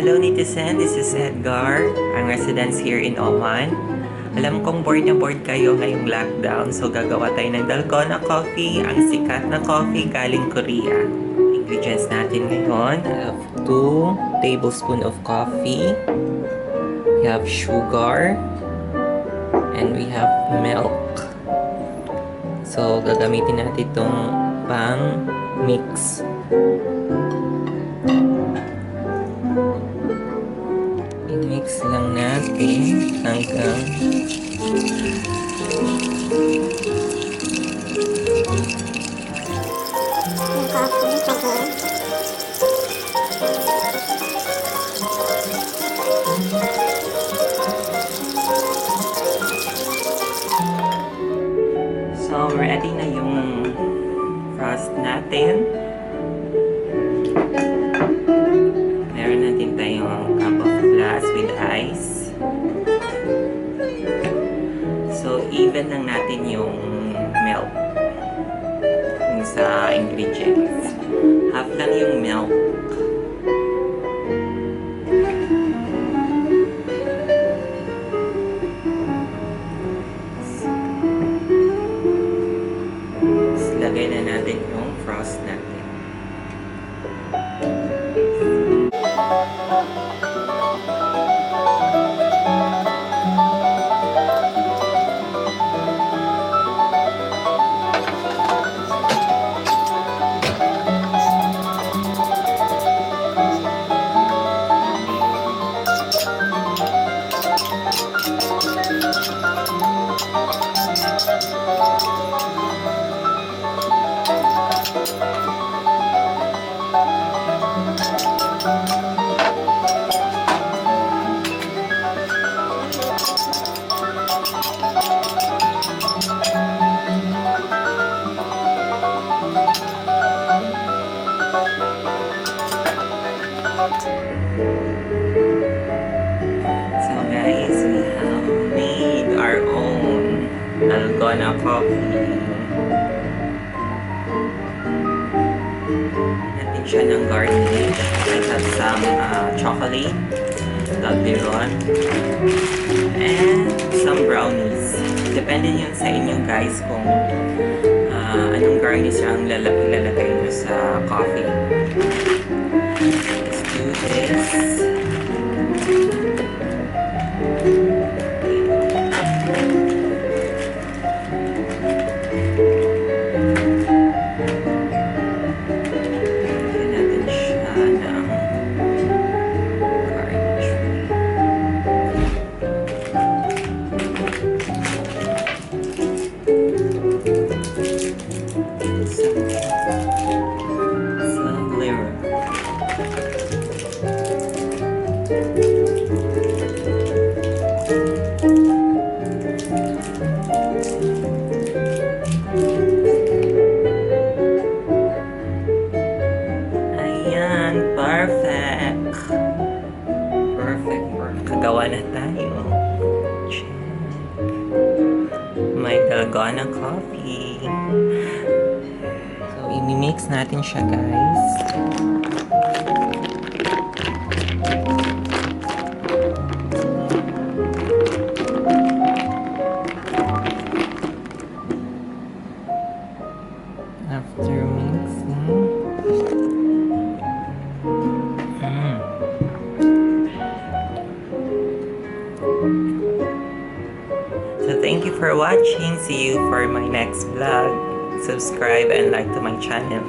Hello netizen, this is Edgar, ang residence here in Oman. Alam kong bored na bored kayo ngayong lockdown, so gagawa tayo ng Dalgona Coffee, ang sikat na coffee galing Korea. Ingredients natin ngayon, I have 2 tablespoons of coffee, we have sugar, and we have milk. So gagamitin natin itong pang mix. I-mix lang natin hanggang so ready na yung frost natin. Meron natin tayong cup of glass with ice. So even lang natin yung milk yung sa ingredients. Half lang yung milk. Lagay na natin yung frost natin. So guys, we have made our own Dalgona Coffee. Natin siya ng garnish. I have some chocolate, Dalgona, and some brownies. Depende yun sa inyo guys kung anong garnish ang ilalagay nyo sa coffee. Let's do this. Perfect. Kagawa na tayo. Check. May Dalgona Coffee. So, i-mix natin siya, guys. After mixing, so thank you for watching. See you for my next vlog. Subscribe and like to my channel.